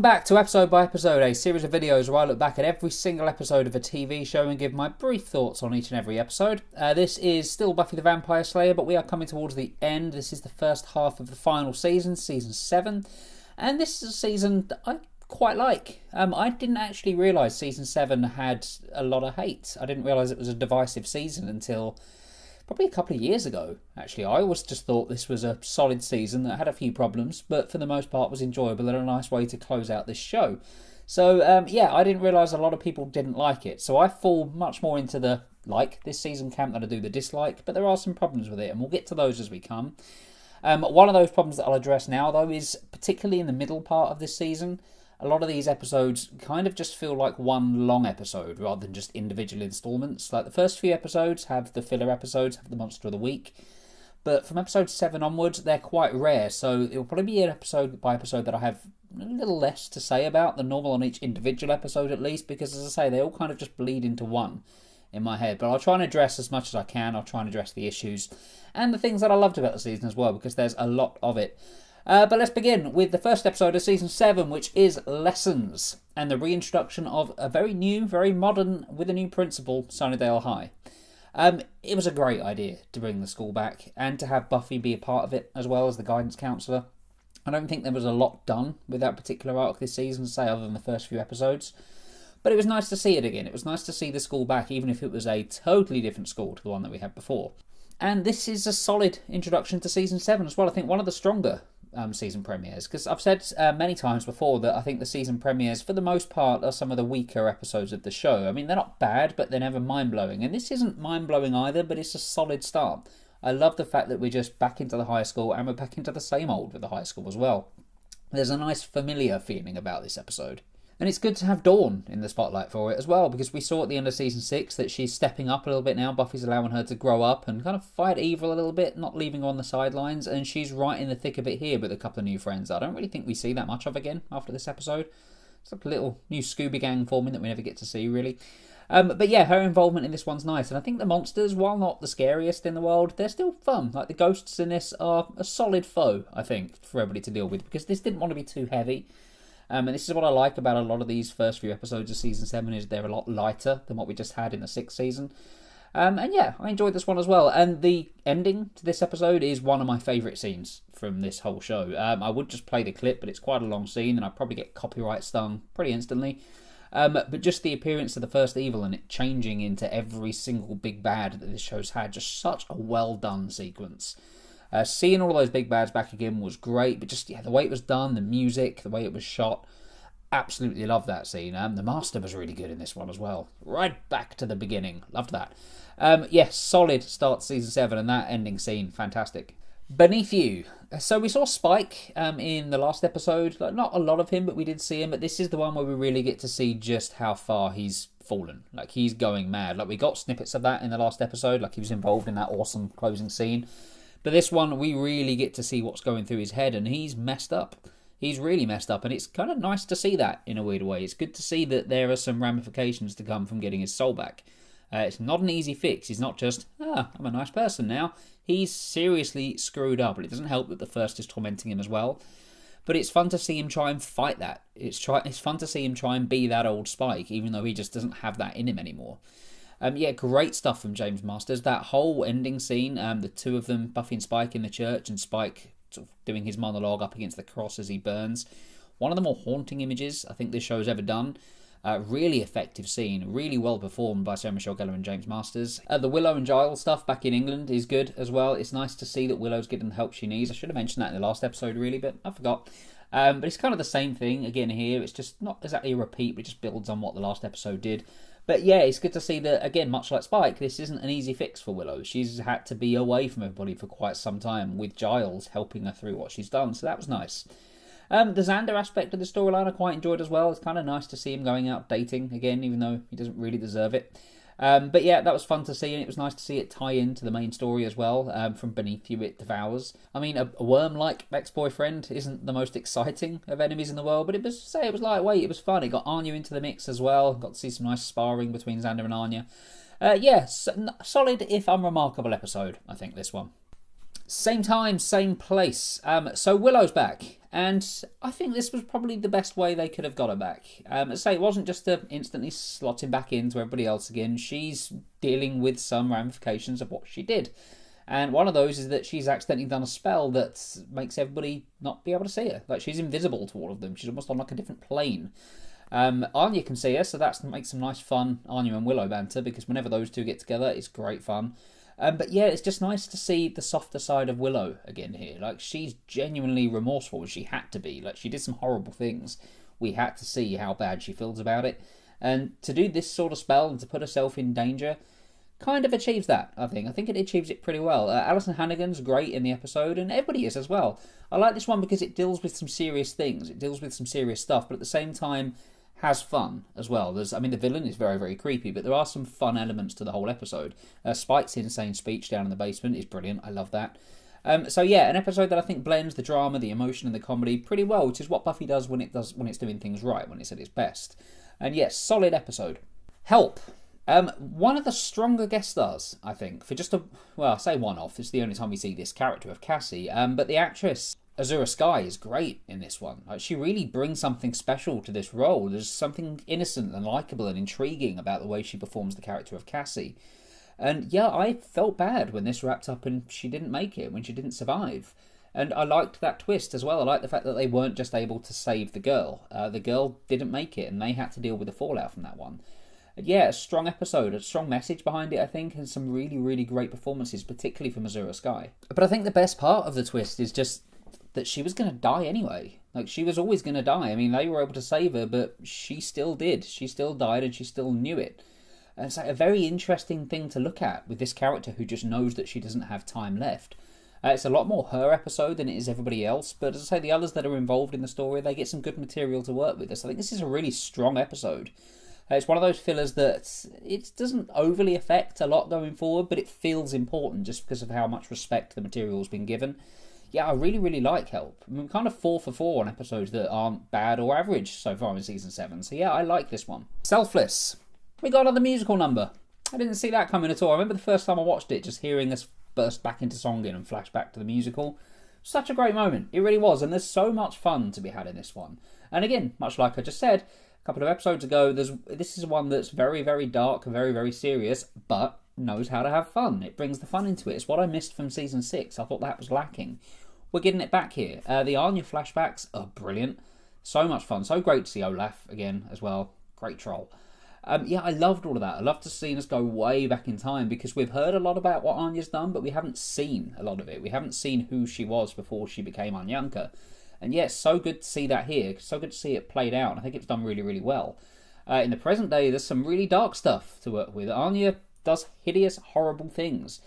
Welcome back to Episode by Episode, a series of videos where I look back at every single episode of a TV show and give my brief thoughts on each and every episode. This is still Buffy the Vampire Slayer, but we are coming towards the end. This is the first half of the final season, Season 7, and this is a season that I quite like. I didn't actually realise Season 7 had a lot of hate. I didn't realise it was a divisive season until probably a couple of years ago, actually. I always just thought this was a solid season that had a few problems, but for the most part was enjoyable and a nice way to close out this show. So, I didn't realise a lot of people didn't like it. So I fall much more into the like this season camp than I do the dislike, but there are some problems with it, and we'll get to those as we come. One of those problems that I'll address now, though, is particularly in the middle part of this season. A lot of these episodes kind of just feel like one long episode rather than just individual installments. Like the first few episodes have the filler episodes, have the Monster of the Week. But from episode 7 onwards, they're quite rare. So it will probably be an episode by episode that I have a little less to say about than normal on each individual episode at least. Because as I say, they all kind of just bleed into one in my head. But I'll try and address as much as I can. I'll try and address the issues and the things that I loved about the season as well, because there's a lot of it. But let's begin with the first episode of Season 7, which is Lessons, and the reintroduction of a very new, very modern, with a new principal, Sunnydale High. It was a great idea to bring the school back, and to have Buffy be a part of it, as well as the guidance counsellor. I don't think there was a lot done with that particular arc this season, say, other than the first few episodes. But it was nice to see it again. It was nice to see the school back, even if it was a totally different school to the one that we had before. And this is a solid introduction to Season 7 as well. I think one of the stronger season premieres, because I've said many times before that I think the season premieres for the most part are some of the weaker episodes of the show. I mean, they're not bad, but they're never mind-blowing, and this isn't mind-blowing either, but it's a solid start. I love the fact that we're just back into the high school, and we're back into the same old with the high school as well. There's a nice familiar feeling about this episode. And it's good to have Dawn in the spotlight for it as well, because we saw at the end of Season 6 that she's stepping up a little bit now. Buffy's allowing her to grow up and kind of fight evil a little bit, not leaving her on the sidelines, and she's right in the thick of it here with a couple of new friends I don't really think we see that much of again after this episode. It's like a little new Scooby Gang forming that we never get to see, really. But yeah, her involvement in this one's nice, and I think the monsters, while not the scariest in the world, they're still fun. Like, the ghosts in this are a solid foe, I think, for everybody to deal with, because this didn't want to be too heavy. And this is what I like about a lot of these first few episodes of Season 7, is they're a lot lighter than what we just had in the 6th season. And yeah, I enjoyed this one as well. And the ending to this episode is one of my favourite scenes from this whole show. I would just play the clip, but it's quite a long scene, and I'd probably get copyright stung pretty instantly. But just the appearance of the first evil and it changing into every single big bad that this show's had, just such a well done sequence. Seeing all those big bads back again was great, but just the way it was done, the music, the way it was shot, absolutely loved that scene. The Master was really good in this one as well. Right back to the beginning. Loved that. Solid start to Season 7, and that ending scene, fantastic. Beneath You. So we saw Spike in the last episode. Like, not a lot of him, but we did see him. But this is the one where we really get to see just how far he's fallen. Like, he's going mad. Like, we got snippets of that in the last episode. Like, he was involved in that awesome closing scene. But this one, we really get to see what's going through his head, and he's messed up. He's really messed up, and it's kind of nice to see that in a weird way. It's good to see that there are some ramifications to come from getting his soul back. It's not an easy fix. He's not just, I'm a nice person now. He's seriously screwed up, and it doesn't help that the first is tormenting him as well. But it's fun to see him try and fight that. It's fun to see him try and be that old Spike, even though he just doesn't have that in him anymore. Great stuff from James Masters. That whole ending scene, the two of them, Buffy and Spike in the church, and Spike sort of doing his monologue up against the cross as he burns. One of the more haunting images I think this show's ever done. Really effective scene, really well performed by Sarah Michelle Gellar and James Masters. The Willow and Giles stuff back in England is good as well. It's nice to see that Willow's getting the help she needs. I should have mentioned that in the last episode, really, but I forgot. But it's kind of the same thing again here. It's just not exactly a repeat, but it just builds on what the last episode did. But yeah, it's good to see that, again, much like Spike, this isn't an easy fix for Willow. She's had to be away from everybody for quite some time, with Giles helping her through what she's done, so that was nice. The Xander aspect of the storyline I quite enjoyed as well. It's kind of nice to see him going out dating again, even though he doesn't really deserve it. But yeah, that was fun to see, and it was nice to see it tie into the main story as well. From Beneath You, it devours. I mean, a worm-like ex-boyfriend isn't the most exciting of enemies in the world, but it was lightweight, it was fun. It got Anya into the mix as well. Got to see some nice sparring between Xander and Anya. Solid if unremarkable episode, I think, this one. Same time, same place. So Willow's back, and I think this was probably the best way they could have got her back. As I say, it wasn't just to instantly slot him back into everybody else again. She's dealing with some ramifications of what she did. And one of those is that she's accidentally done a spell that makes everybody not be able to see her. Like, she's invisible to all of them. She's almost on like a different plane. Anya can see her, so that makes some nice fun Anya and Willow banter, because whenever those two get together, it's great fun. But yeah, it's just nice to see the softer side of Willow again here. Like, she's genuinely remorseful. She had to be. Like, she did some horrible things. We had to see how bad she feels about it. And to do this sort of spell and to put herself in danger kind of achieves that, I think. I think it achieves it pretty well. Alison Hannigan's great in the episode, and everybody is as well. I like this one because it deals with some serious things. It deals with some serious stuff, but at the same time has fun as well. The villain is very, very creepy, but there are some fun elements to the whole episode. Spike's insane speech down in the basement is brilliant. I love that. So yeah, an episode that I think blends the drama, the emotion, and the comedy pretty well, which is what Buffy does when it's doing things right, when it's at its best. And yes, solid episode. Help. One of the stronger guest stars, I think, for just I say one-off, it's the only time we see this character of Cassie, but the actress Azura Sky is great in this one. Like, she really brings something special to this role. There's something innocent and likeable and intriguing about the way she performs the character of Cassie. And yeah, I felt bad when this wrapped up and she didn't make it, when she didn't survive. And I liked that twist as well. I liked the fact that they weren't just able to save the girl. The girl didn't make it, and they had to deal with the fallout from that one. And yeah, a strong episode, a strong message behind it, I think, and some really, really great performances, particularly from Azura Sky. But I think the best part of the twist is just that she was going to die anyway. Like, she was always going to die. I mean, they were able to save her, but she still did. She still died, and she still knew it. And it's like a very interesting thing to look at with this character who just knows that she doesn't have time left. It's a lot more her episode than it is everybody else, but as I say, the others that are involved in the story, they get some good material to work with. So I think this is a really strong episode. It's one of those fillers that it doesn't overly affect a lot going forward, but it feels important just because of how much respect the material's been given. Yeah, I really, really like Help. I mean, we're kind of 4 for 4 on episodes that aren't bad or average so far in Season 7. So yeah, I like this one. Selfless. We got another musical number. I didn't see that coming at all. I remember the first time I watched it, just hearing us burst back into song and flash back to the musical. Such a great moment. It really was. And there's so much fun to be had in this one. And again, much like I just said a couple of episodes ago, this is one that's very, very dark, very, very serious, but knows how to have fun. It brings the fun into it. It's what I missed from Season 6. I thought that was lacking. We're getting it back here. The Anya flashbacks are brilliant. So much fun. So great to see Olaf again as well. Great troll. Yeah, I loved all of that. I loved to see us go way back in time, because we've heard a lot about what Anya's done, but we haven't seen a lot of it. We haven't seen who she was before she became Anyanka. And yeah, it's so good to see that here. So good to see it played out. I think it's done really, really well. In the present day, there's some really dark stuff to work with. Anya does hideous, horrible things.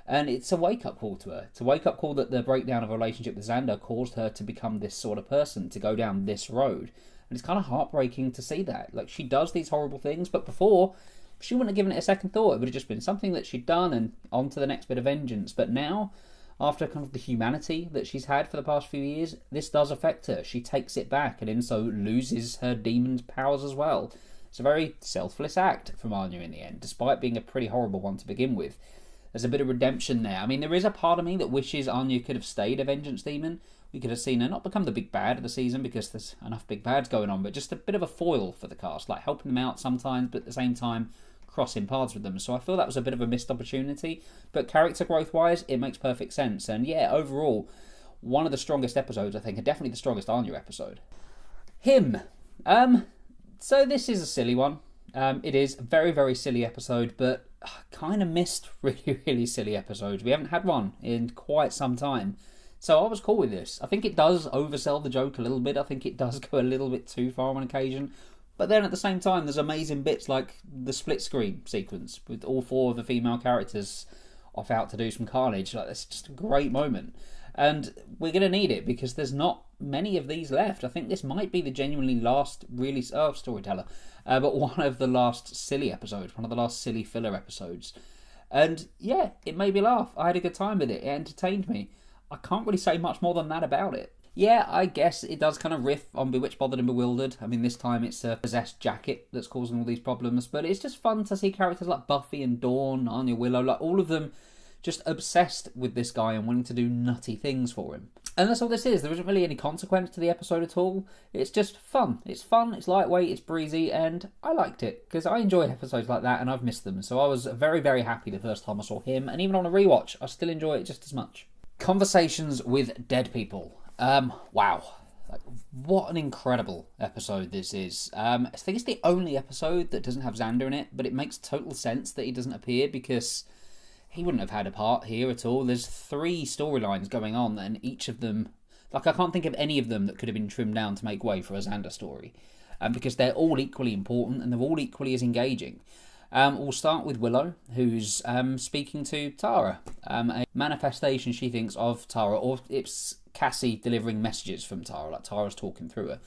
And it's a wake-up call to her. It's a wake-up call that the breakdown of a relationship with Xander caused her to become this sort of person, to go down this road. And it's kind of heartbreaking to see that. Like, she does these horrible things, but before, she wouldn't have given it a second thought. It would have just been something that she'd done and on to the next bit of vengeance. But now, after kind of the humanity that she's had for the past few years, this does affect her. She takes it back and in so loses her demon's powers as well. It's a very selfless act from Anya in the end, despite being a pretty horrible one to begin with. There's a bit of redemption there. I mean, there is a part of me that wishes Anya could have stayed a vengeance demon. We could have seen her not become the big bad of the season, because there's enough big bads going on, but just a bit of a foil for the cast, like helping them out sometimes, but at the same time crossing paths with them. So I feel that was a bit of a missed opportunity, but character growth-wise, it makes perfect sense. And yeah, overall, one of the strongest episodes, I think, and definitely the strongest Anya episode. Him. So this is a silly one. It is a very, very silly episode, but kind of missed really, really silly episodes. We haven't had one in quite some time. So I was cool with this. I think it does oversell the joke a little bit. I think it does go a little bit too far on occasion. But then at the same time, there's amazing bits like the split screen sequence with all 4 of the female characters off out to do some carnage. Like, that's just a great moment. And we're going to need it, because there's not many of these left. I think this might be the genuinely last really... storyteller. But one of the last silly episodes. One of the last silly filler episodes. And yeah, it made me laugh. I had a good time with it. It entertained me. I can't really say much more than that about it. Yeah, I guess it does kind of riff on Bewitched, Bothered and Bewildered. I mean, this time it's a possessed jacket that's causing all these problems. But it's just fun to see characters like Buffy and Dawn, Anya, Willow, like all of them just obsessed with this guy and wanting to do nutty things for him. And that's all this is. There isn't really any consequence to the episode at all. It's just fun. It's fun, it's lightweight, it's breezy, and I liked it, because I enjoy episodes like that and I've missed them. So I was very, very happy the first time I saw him, and even on a rewatch, I still enjoy it just as much. Conversations with Dead People. Wow. Like, what an incredible episode this is. I think it's the only episode that doesn't have Xander in it, but it makes total sense that he doesn't appear, because he wouldn't have had a part here at all. There's 3 storylines going on, and each of them, like, I can't think of any of them that could have been trimmed down to make way for a Xander story, because they're all equally important and they're all equally as engaging. We'll start with Willow, who's speaking to Tara, a manifestation, she thinks, of Tara, or it's Cassie delivering messages from Tara, like Tara's talking through her.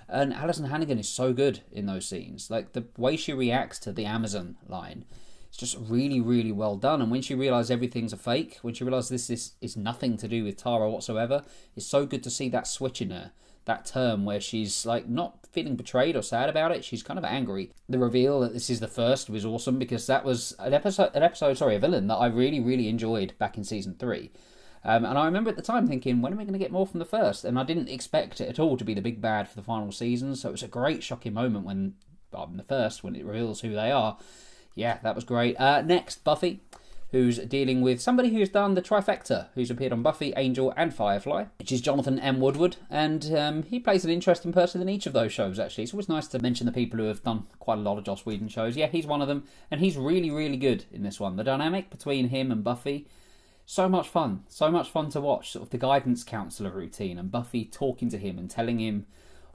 And Alison Hannigan is so good in those scenes. Like, the way she reacts to the Amazon line, it's just really, really well done. And when she realises everything's a fake, when she realises this is nothing to do with Tara whatsoever, it's so good to see that switch in her. That term where she's like not feeling betrayed or sad about it, she's kind of angry. The reveal that this is the first was awesome, because that was a villain that I really, really enjoyed back in season 3. And I remember at the time thinking, when are we going to get more from the first? And I didn't expect it at all to be the big bad for the final season, so it was a great shocking moment when, in the first, when it reveals who they are. Yeah, that was great. Next, Buffy, who's dealing with somebody who's done the trifecta, who's appeared on Buffy, Angel and Firefly, which is Jonathan M. Woodward, and he plays an interesting person in each of those shows, actually. It's always nice to mention the people who have done quite a lot of Joss Whedon shows. Yeah, he's one of them, and he's really, really good in this one. The dynamic between him and Buffy, so much fun to watch, sort of the guidance counsellor routine, and Buffy talking to him and telling him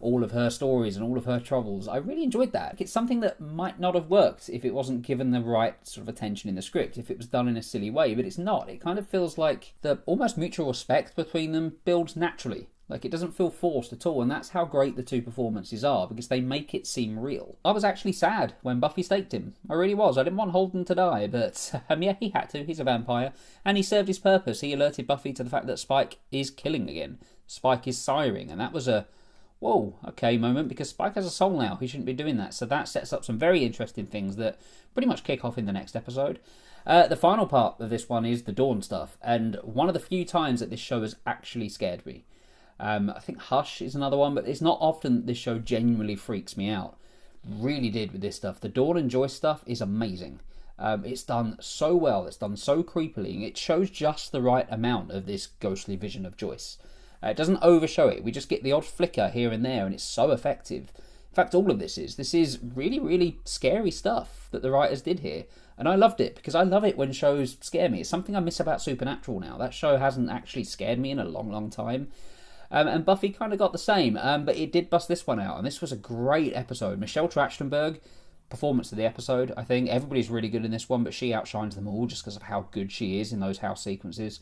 all of her stories and all of her troubles. I really enjoyed that. It's something that might not have worked if it wasn't given the right sort of attention in the script, if it was done in a silly way, but it's not. It kind of feels like the almost mutual respect between them builds naturally. Like, it doesn't feel forced at all, and that's how great the 2 performances are, because they make it seem real. I was actually sad when Buffy staked him. I really was. I didn't want Holden to die, but yeah, he had to. He's a vampire, and he served his purpose. He alerted Buffy to the fact that Spike is killing again. Spike is siring, and that was a whoa, okay moment, because Spike has a soul now. He shouldn't be doing that. So that sets up some very interesting things that pretty much kick off in the next episode. The final part of this one is the Dawn stuff, and one of the few times that this show has actually scared me. I think Hush is another one, but it's not often that this show genuinely freaks me out. Really did with this stuff. The Dawn and Joyce stuff is amazing. It's done so well, it's done so creepily, and it shows just the right amount of this ghostly vision of Joyce. It doesn't overshow it. We just get the odd flicker here and there, and it's so effective. In fact, all of this is really, really scary stuff that the writers did here. And I loved it, because I love it when shows scare me. It's something I miss about Supernatural now. That show hasn't actually scared me in a long, long time. And Buffy kind of got the same, but it did bust this one out. And this was a great episode. Michelle Trachtenberg, performance of the episode, I think. Everybody's really good in this one, but she outshines them all just because of how good she is in those house sequences.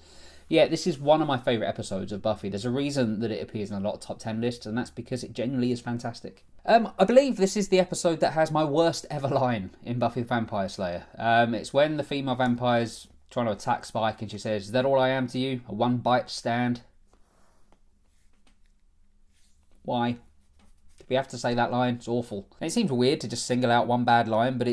Yeah, this is one of my favourite episodes of Buffy. There's a reason that it appears in a lot of top 10 lists, and that's because it genuinely is fantastic. I believe this is the episode that has my worst ever line in Buffy the Vampire Slayer. It's when the female vampire's trying to attack Spike, and she says, "Is that all I am to you? A one-bite stand?" Why? We have to say that line. It's awful. And it seems weird to just single out one bad line, but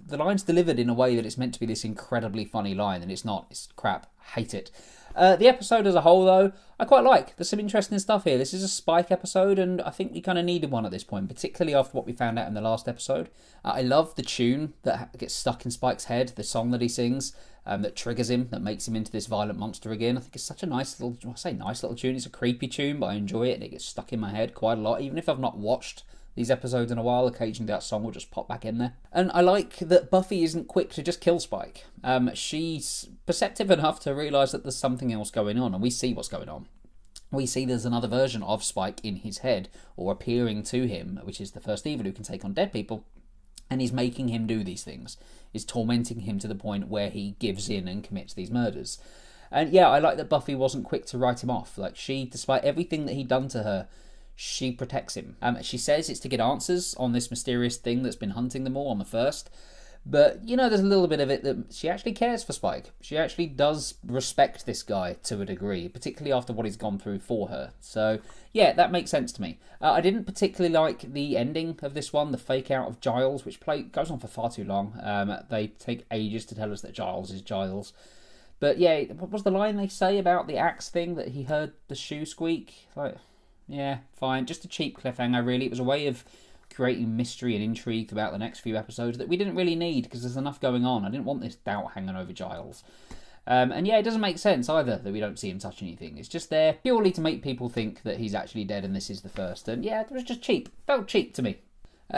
the line's delivered in a way that it's meant to be this incredibly funny line, and it's not. It's crap. Hate it. The episode as a whole, though, I quite like. There's some interesting stuff here. This is a Spike episode, and I think we kind of needed one at this point, particularly after what we found out in the last episode. I love the tune that gets stuck in Spike's head, the song that he sings, that triggers him, that makes him into this violent monster again. I think it's such a nice little, I say nice little tune. It's a creepy tune, but I enjoy it, and it gets stuck in my head quite a lot, even if I've not watched these episodes in a while. Occasionally that song will just pop back in there. And I like that Buffy isn't quick to just kill Spike. She's perceptive enough to realise that there's something else going on, and we see what's going on. We see there's another version of Spike in his head, or appearing to him, which is the first evil who can take on dead people, and he's making him do these things. He's tormenting him to the point where he gives in and commits these murders. And yeah, I like that Buffy wasn't quick to write him off. Like, she, despite everything that he'd done to her, she protects him. She says it's to get answers on this mysterious thing that's been hunting them all on the first. But, you know, there's a little bit of it that she actually cares for Spike. She actually does respect this guy to a degree, particularly after what he's gone through for her. So, yeah, that makes sense to me. I didn't particularly like the ending of this one, the fake out of Giles, which goes on for far too long. They take ages to tell us that Giles is Giles. But yeah, what was the line they say about the axe thing, that he heard the shoe squeak? Like, yeah, fine. Just a cheap cliffhanger, really. It was a way of creating mystery and intrigue throughout the next few episodes that we didn't really need, because there's enough going on. I didn't want this doubt hanging over Giles. And yeah, it doesn't make sense either that we don't see him touch anything. It's just there purely to make people think that he's actually dead and this is the first. And yeah, it was just cheap. Felt cheap to me.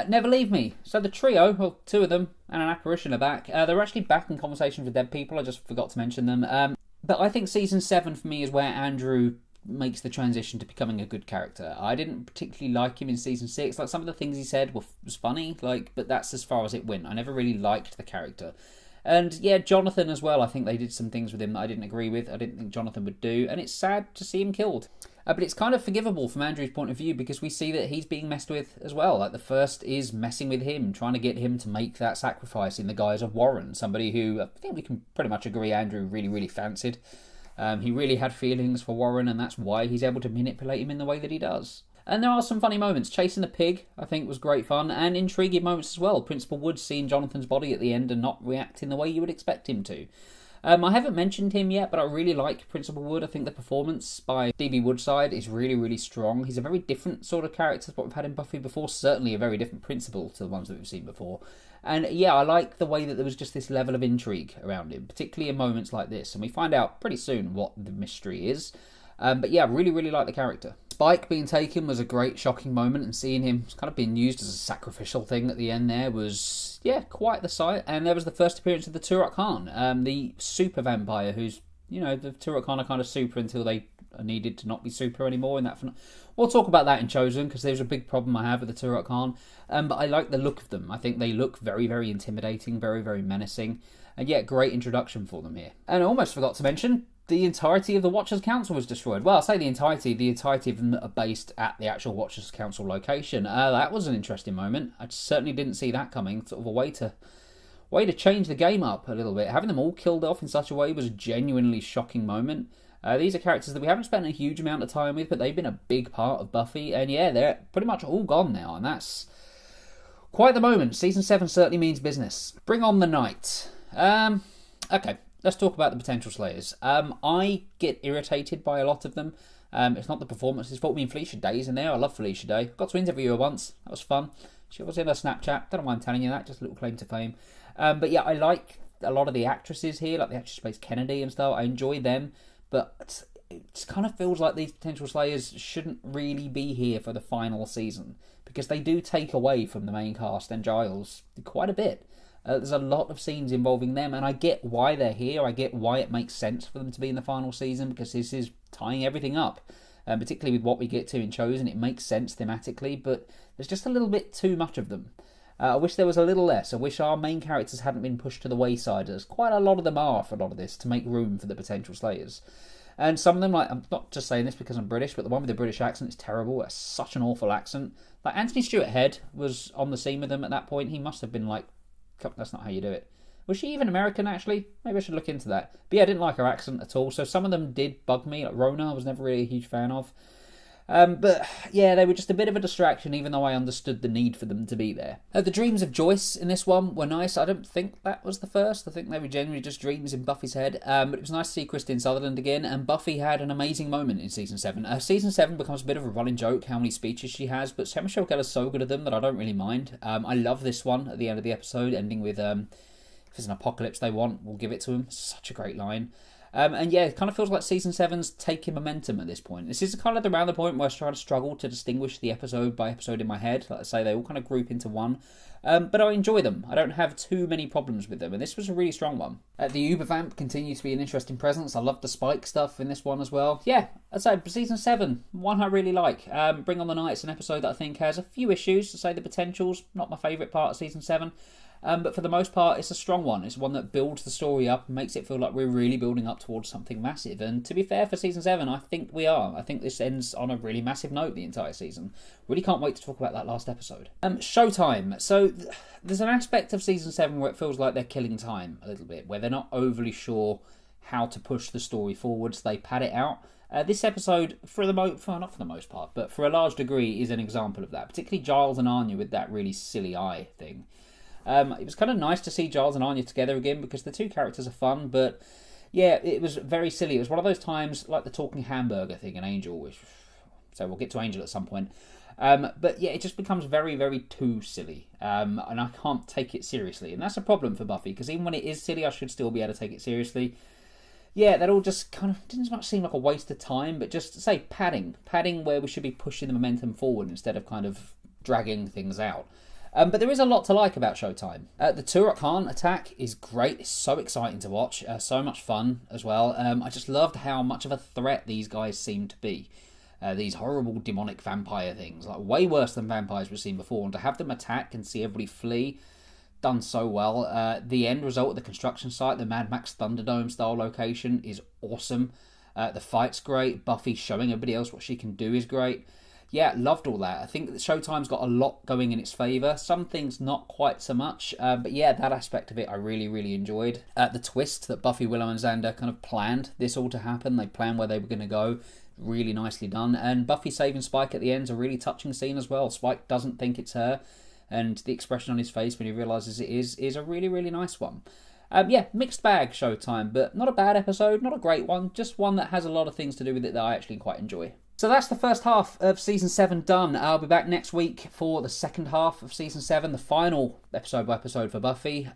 Never Leave Me. So the trio, well, two of them and an apparition are back. They're actually back in Conversation with Dead People. I just forgot to mention them. But I think season 7 for me is where Andrew makes the transition to becoming a good character. I didn't particularly like him in season 6. Like, some of the things he said was funny, but that's as far as it went. I never really liked the character. And yeah, Jonathan as well. I think they did some things with him that I didn't agree with. I didn't think Jonathan would do, and it's sad to see him killed. But it's kind of forgivable from Andrew's point of view, because we see that he's being messed with as well. Like, the first is messing with him, trying to get him to make that sacrifice in the guise of Warren, somebody who I think we can pretty much agree Andrew really, really fancied. He really had feelings for Warren, and that's why he's able to manipulate him in the way that he does. And there are some funny moments. Chasing the pig, I think, was great fun, and intriguing moments as well. Principal Wood seeing Jonathan's body at the end and not reacting the way you would expect him to. I haven't mentioned him yet, but I really like Principal Wood. I think the performance by D.B. Woodside is really, really strong. He's a very different sort of character to what we've had in Buffy before. Certainly a very different principal to the ones that we've seen before. And yeah, I like the way that there was just this level of intrigue around him, particularly in moments like this. And we find out pretty soon what the mystery is. But yeah, really, really like the character. Spike being taken was a great, shocking moment, and seeing him kind of being used as a sacrificial thing at the end there was, yeah, quite the sight. And there was the first appearance of the Turok Khan, the super vampire who's, the Turok Khan are kind of super until they are needed to not be super anymore. In that, we'll talk about that in Chosen, because there's a big problem I have with the Turok Khan. But I like the look of them. I think they look very, very intimidating, very, very menacing. And yeah, great introduction for them here. And I almost forgot to mention, the entirety of the Watchers Council was destroyed. Well, I say the entirety of them are based at the actual Watchers Council location. That was an interesting moment. I certainly didn't see that coming. Sort of a way to change the game up a little bit. Having them all killed off in such a way was a genuinely shocking moment. These are characters that we haven't spent a huge amount of time with, but they've been a big part of Buffy. And yeah, they're pretty much all gone now, and that's quite the moment. Season 7 certainly means business. Bring on the night. Okay. Let's talk about the potential Slayers. I get irritated by a lot of them. It's not the performance's fault. I mean, Felicia Day's in there. I love Felicia Day. Got to interview her once. That was fun. She was in her Snapchat. Don't mind telling you that. Just a little claim to fame. But yeah, I like a lot of the actresses here. Like the actress who plays Kennedy and stuff. I enjoy them. But it kind of feels like these potential Slayers shouldn't really be here for the final season, because they do take away from the main cast and Giles quite a bit. There's a lot of scenes involving them, and I get why they're here. I get why it makes sense for them to be in the final season, because this is tying everything up. Particularly with what we get to in Chosen, it makes sense thematically, but there's just a little bit too much of them. I wish there was a little less. I wish our main characters hadn't been pushed to the wayside, as quite a lot of them are for a lot of this, to make room for the potential Slayers. And some of them, like, I'm not just saying this because I'm British, but the one with the British accent is terrible. That's such an awful accent. Like, Anthony Stewart Head was on the scene with them at that point. He must have been like, that's not how you do it. Was she even American, actually? Maybe I should look into that. But yeah, I didn't like her accent at all. So some of them did bug me. Like Rona, I was never really a huge fan of. But yeah, they were just a bit of a distraction, even though I understood the need for them to be there. The dreams of Joyce in this one were nice. I don't think that was the first. I think they were generally just dreams in Buffy's head. But it was nice to see Christine Sutherland again. And Buffy had an amazing moment in Season 7. Season 7 becomes a bit of a running joke, how many speeches she has. But Sarah Michelle Gellar's so good at them that I don't really mind. I love this one at the end of the episode, ending with, if there's an apocalypse they want, we'll give it to them. Such a great line. And yeah, it kind of feels like Season 7's taking momentum at this point. This is kind of around the point where I try to struggle to distinguish the episode by episode in my head. Like I say, they all kind of group into one. But I enjoy them. I don't have too many problems with them, and this was a really strong one. The Uber Vamp continues to be an interesting presence. I love the Spike stuff in this one as well. Yeah, I'd say Season 7, one I really like. Bring on the Night, it's an episode that I think has a few issues. To say the potential's not my favourite part of Season 7. But for the most part, it's a strong one. It's one that builds the story up and makes it feel like we're really building up towards something massive. And to be fair, for Season 7, I think we are. I think this ends on a really massive note, the entire season. Really can't wait to talk about that last episode. Showtime. So there's an aspect of Season 7 where it feels like they're killing time a little bit, where they're not overly sure how to push the story forwards. They pad it out. This episode, not for the most part, but for a large degree, is an example of that. Particularly Giles and Anya with that really silly eye thing. It was kind of nice to see Giles and Anya together again, because the two characters are fun, but yeah, it was very silly. It was one of those times like the talking hamburger thing in Angel, which, so we'll get to Angel at some point. But yeah, it just becomes very, very too silly, and I can't take it seriously, and that's a problem for Buffy, because even when it is silly, I should still be able to take it seriously. Yeah, that all just kind of didn't so much seem like a waste of time, but just say padding where we should be pushing the momentum forward instead of kind of dragging things out. But there is a lot to like about Showtime. The Turok Khan attack is great. It's so exciting to watch. So much fun as well. I just loved how much of a threat these guys seem to be. These horrible demonic vampire things, like way worse than vampires we've seen before. And to have them attack and see everybody flee, done so well. The end result of the construction site, the Mad Max Thunderdome style location, is awesome. The fight's great. Buffy showing everybody else what she can do is great. Yeah, loved all that. I think that Showtime's got a lot going in its favour. Some things not quite so much. But yeah, that aspect of it I really, really enjoyed. The twist that Buffy, Willow and Xander kind of planned this all to happen. They planned where they were going to go. Really nicely done. And Buffy saving Spike at the end is a really touching scene as well. Spike doesn't think it's her. And the expression on his face when he realises it is a really, really nice one. Yeah, mixed bag Showtime, but not a bad episode, not a great one, just one that has a lot of things to do with it that I actually quite enjoy. So that's the first half of Season 7 done. I'll be back next week for the second half of Season 7, the final episode by episode for Buffy.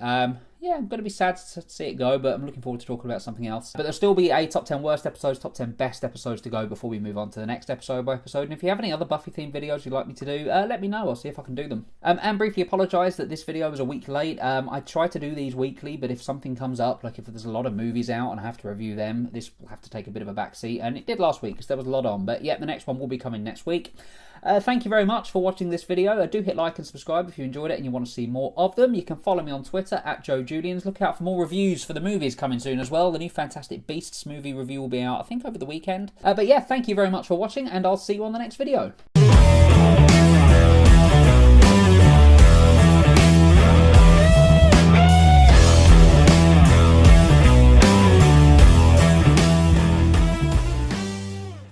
Yeah, I'm going to be sad to see it go, but I'm looking forward to talking about something else. But there'll still be a top 10 worst episodes, top 10 best episodes to go before we move on to the next episode by episode. And if you have any other Buffy-themed videos you'd like me to do, let me know. I'll see if I can do them. And briefly apologise that this video was a week late. I try to do these weekly, but if something comes up, like if there's a lot of movies out and I have to review them, this will have to take a bit of a backseat. And it did last week because there was a lot on. But yeah, the next one will be coming next week. Thank you very much for watching this video. Do hit like and subscribe if you enjoyed it and you want to see more of them. You can follow me on Twitter at JoeJulians. Look out for more reviews for the movies coming soon as well. The new Fantastic Beasts movie review will be out, I think, over the weekend. But yeah, thank you very much for watching, and I'll see you on the next video.